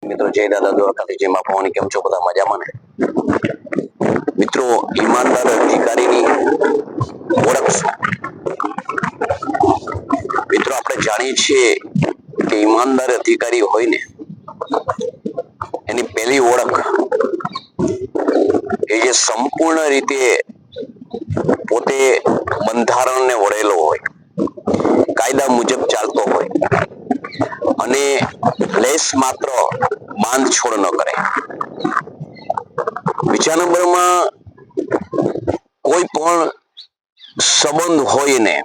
મિત્રો જય દાદા દ્વારકાથી જય માં ભવાની, કેમ છો બધા મજામાં ને? મિત્રો, ઈમાનદાર અધિકારીની ઓળખ શું? મિત્રો, આપણે જાણીએ છીએ કે ઈમાનદાર અધિકારી હોય ને એની પહેલી ઓળખ એ જે સંપૂર્ણ રીતે પોતે બંધારણને વળેલો હોય, કાયદા મુજબ ચાલતો હોય અને લેશ માત્ર બાંધછોડ ન કરે. બીજા નંબરમાં કોઈ પણ સંબંધ હોય ને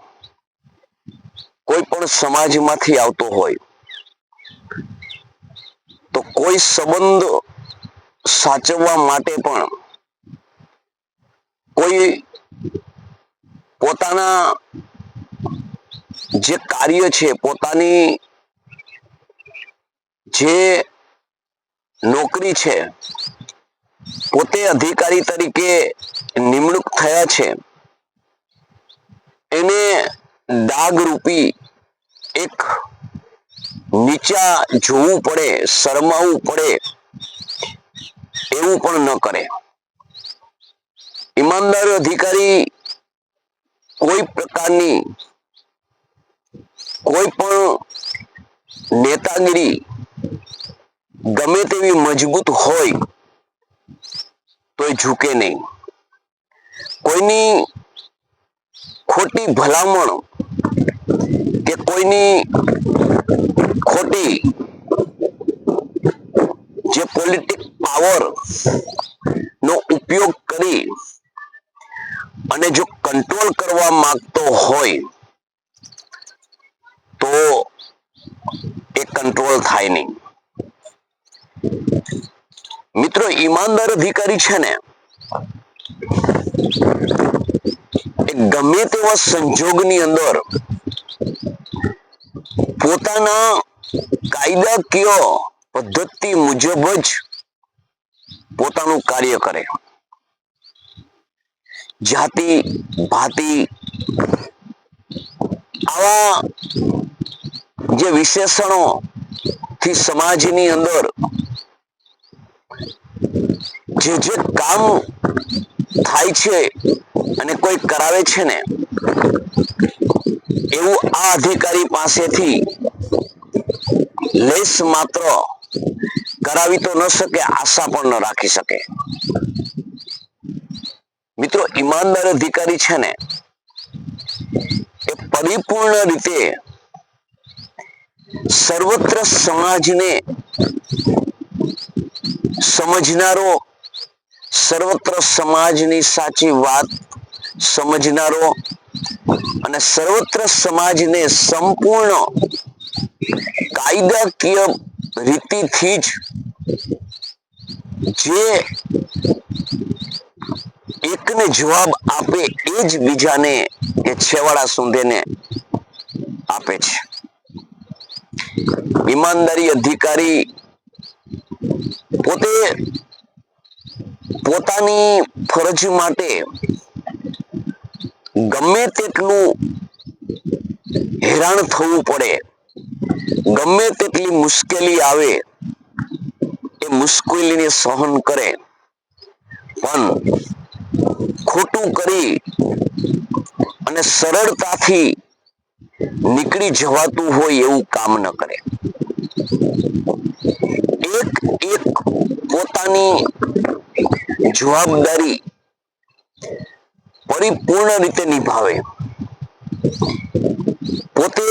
કોઈ પણ સમાજમાંથી આવતો હોય તો કોઈ સંબંધ સાચવવા માટે પણ કોઈ પોતાના જે કાર્ય છે, પોતાની જે નોકરી છે, પોતે અધિકારી તરીકે નિમણૂક થયા છે, એને દાગરૂપી એક નીચા જોવું પડે, શરમાવવું પડે એવું પણ ન કરે. ઈમાનદાર અધિકારી કોઈ પ્રકારની કોઈ પણ નેતાગીરી ગમે તેવી મજબૂત હોય તો એ ઝૂકે નહીં. કોઈની ખોટી ભલામણ કે કોઈની ખોટી જે પોલિટિક પાવર નો ઉપયોગ કરી અને જો કંટ્રોલ કરવા માંગતો હોય તો એ કંટ્રોલ થાય નહીં. મિત્રો, ઈમાનદાર અધિકારી છે ને એ ગમે તેવા સંજોગની અંદર પોતાના કાયદાકીય પદ્ધતિ મુજબ જ પોતાનું કાર્ય કરે. જાતિ ભાતિ આવા જે વિશેષણો થી સમાજની અંદર જે જે કામ થાય છે અને કોઈ કરાવે છે ને એવું આ અધિકારી પાસેથી લેશ માત્ર કરાવી તો ન શકે, આશા પણ ન રાખી શકે. મિત્રો, ઈમાનદાર અધિકારી છે ને એ પરિપૂર્ણ રીતે સર્વત્ર સમાજને સમજનારો, સર્વત્ર સમાજની સાચી વાત સમજનારો અને સર્વત્ર સમાજને સંપૂર્ણ કાયદાકીય રીતિથી જ જે એકને જવાબ આપે એ જ બીજાને એ છેવાડા સુધીને આપે છે. ઈમાનદારી અધિકારી પોતે પોતાની ફરજ માટે ગમે તેટલું હેરાન થવું પડે, ગમે તેટલી મુશ્કેલી આવે એ મુશ્કેલીને સહન કરે, પણ ખોટું કરી અને સરળતાથી નીકળી જવાતું હોય એવું કામ ન કરે. એક એક પોતાની જવાબદારી પરિપૂર્ણ રીતે નિભાવે. પોતે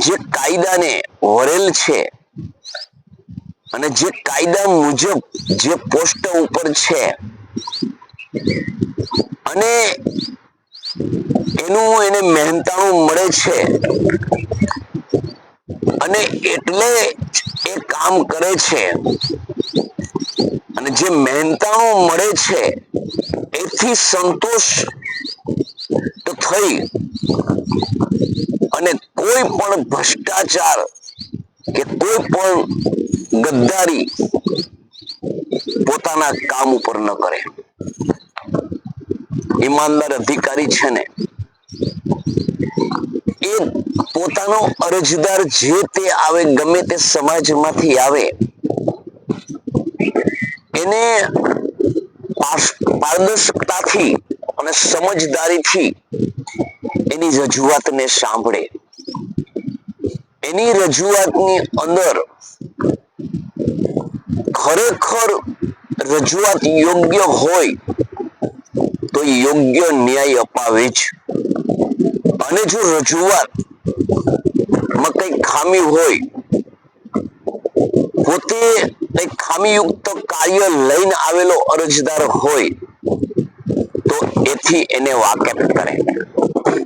જે કાયદાને વરેલ છે અને જે કાયદા મુજબ જે પોસ્ટ ઉપર છે અને એનું એને મહેનતાણું મળે છે અને એટલે એ કામ કરે છે અને જે મહેનતાણું મળે છે એથી સંતોષ તો થઈ અને કોઈ પણ ભ્રષ્ટાચાર કે કોઈ પણ ગદ્દારી પોતાના કામ ઉપર ન કરે. ઈમાનદાર અધિકારી છે ને એ પોતાનો અરજદાર જે તે આવે, ગમે તે સમાજમાંથી આવે, એને પારદર્શકતાથી અને સમજદારીથી એની રજૂઆતને સાંભળે, એની રજૂઆતની અંદર ખરેખર રજૂઆત યોગ્ય હોય તો યોગ્ય ન્યાય અપાવે જ, અને જો રજૂઆતમાં કઈ ખામી હોય, પોતે કઈ ખામીયુક્ત કાર્ય લઈને આવેલો અરજદાર હોય, તો એથી એને વાકેફ કરે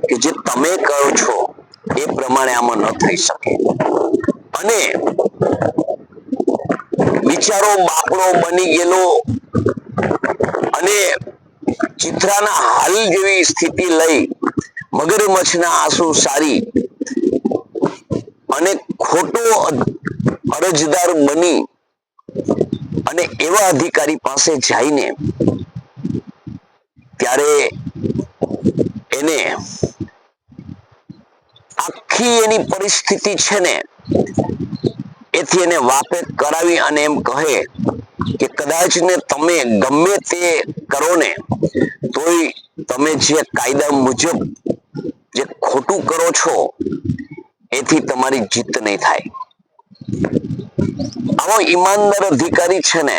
કે જે તમે કરો છો એ પ્રમાણે આમાં ન થઈ શકે. અને બિચારો બાપડો બની ગયેલો અને ચિત્રાના હાલ જેવી સ્થિતિ લઈ મગરમચ્છના આંસુ સારી અને ખોટો અરજદાર બની અને એવા અધિકારી પાસે જઈને ત્યારે એને આખી એની પરિસ્થિતિ છે ને એથી એને વાકેફ કરાવી અને એમ કહે કે કદાચ ને તમે ગમે તે કરો ને તોય તમે જે કાયદા મુજબ જે ખોટું કરો છો એથી તમારી જીત નહીં થાય. આવો ઈમાનદાર અધિકારી છે ને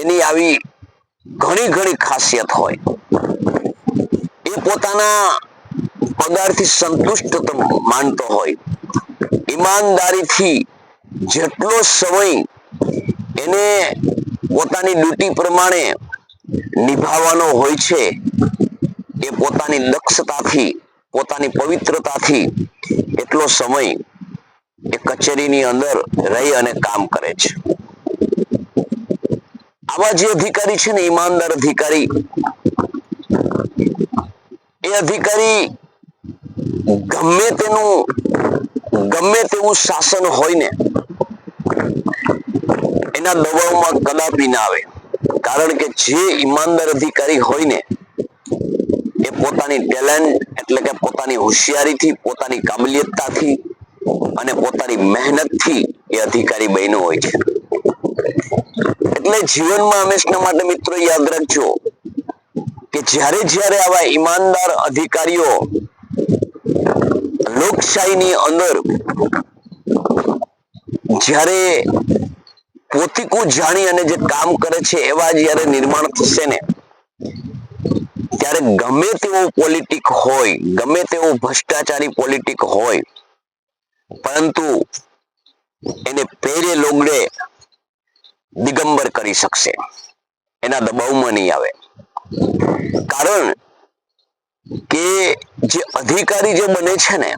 એની આવી ઘણી ઘણી ખાસિયત હોય. એ પોતાના પગારથી સંતુષ્ટ માનતો હોય, ઈમાનદારીથી જેટલો સમય એને પોતાની ડ્યુટી પ્રમાણે નિભાવવાનો હોય છે એ પોતાની દક્ષતાથી, પોતાની પવિત્રતાથી એટલો સમય એ કચેરીની અંદર રહી અને કામ કરે છે. આવા જે અધિકારી છે ને ઈમાનદાર અધિકારી, એ અધિકારી ગમે તેવું શાસન હોય ને એના દબાવમાં કદાપી ના આવે, કારણ કે જે ઈમાનદાર અધિકારી હોય ને એ પોતાની ટેલેન્ટ એટલે કે પોતાની હોશિયારીથી, પોતાની કાબલિયતતાથી અને પોતાની મહેનતથી એ અધિકારી બન્યો હોય છે. એટલે જીવનમાં હંમેશા માટે મિત્રો યાદ રાખજો કે જ્યારે જ્યારે આવા ઈમાનદાર અધિકારીઓ લોકશાહીની અંદર જ્યારે પોતીકું જાણી અને જે કામ કરે છે એવા જ્યારે નિર્માણ થશે ને ત્યારે ગમે તેવો પોલિટિક હોય, ગમે તેવો ભ્રષ્ટાચારી પોલિટિક હોય, પરંતુ એને પેરે લોગડે દિગંબર કરી શકશે, એના દબાવમાં નહીં આવે. કારણ કે જે અધિકારી જે બને છે ને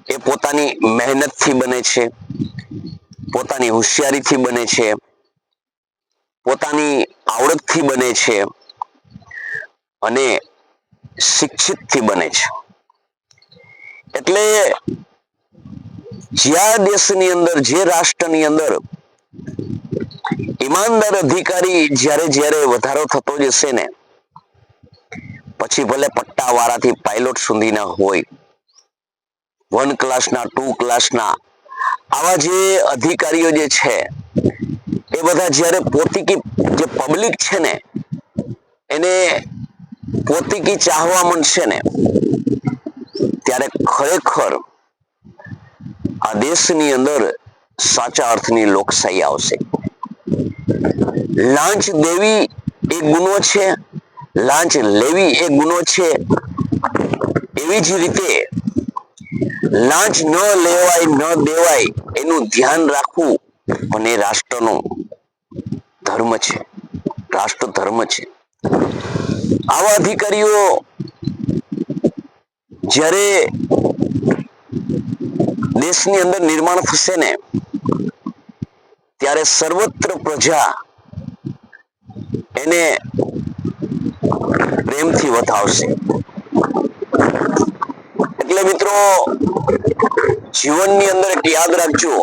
એ પોતાની મહેનતથી બને છે, પોતાની હોશિયારીથી બને છે, પોતાની આવડતથી બને છે અને શિક્ષિતથી બને છે. એટલે જ્યાં દેશની અંદર, જે રાષ્ટ્રની અંદર ઈમાનદાર અધિકારી જ્યારે જ્યારે વધારો થતો જશે ને, પછી ભલે પટ્ટાવાળાથી પાયલોટ સુધીના હોય, 1 ક્લાસના 2 ક્લાસના આવા જે અધિકારીઓ જે છે એ બધા જ્યારે પોતીકી જે પબ્લિક છે ને એને પોતીકી ચાહવા માંડશે ને ત્યારે ખરેખર આ દેશની અંદર સાચા અર્થની લોકશાહી આવશે. લાંચ દેવી એ ગુનો છે, લાંચ લેવી એ ગુનો છે, એવી જ રીતે લાંચ ન લેવાય ન દેવાય એનું ધ્યાન રાખવું પણ એ રાષ્ટ્રનો ધર્મ છે, રાષ્ટ્ર ધર્મ છે. આવા અધિકારીઓ જ્યારે દેશની અંદર નિર્માણ થશે ને ત્યારે સર્વત્ર પ્રજા એને પ્રેમથી વધાવશે. એટલે મિત્રો જીવનની અંદર એક યાદ રાખજો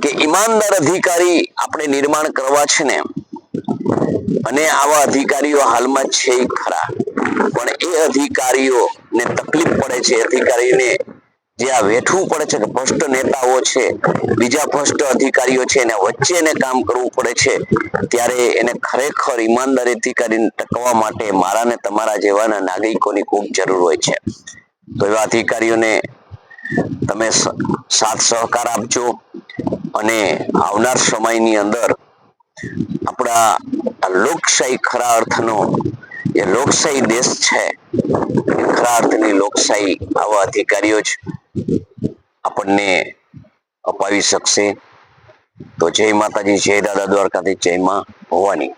કે ઈમાનદાર અધિકારી આપણે નિર્માણ કરવા છે ને અને આવા અધિકારીઓ હાલમાં છે ઈ ખરા, પણ એ અધિકારીઓને તકલીફ પડે છે, અધિકારીને જે આ વેઠવું પડે છે કે ભ્રષ્ટ નેતાઓ છે, બીજા ભ્રષ્ટ અધિકારીઓ છે, એને વચ્ચે એને કામ કરવું પડે છે, ત્યારે એને ખરેખર ઈમાનદારીથી કરીને ટકવા માટે મારા ને તમારા જેવાના નાગરિકોની ખૂબ જરૂર હોય છે. તો એવા અધિકારીઓને તમે સાથ સહકાર આપજો અને આવનાર સમયની અંદર આપણા લોકશાહી ખરા અર્થનો એ લોકશાહી દેશ છે, ખરા અર્થની લોકશાહી આવા અધિકારીઓ જ આપણને અપાવી શકશે. તો જય માતાજી, જય દાદા દ્વારકાધીશ, જય માં ભવાની.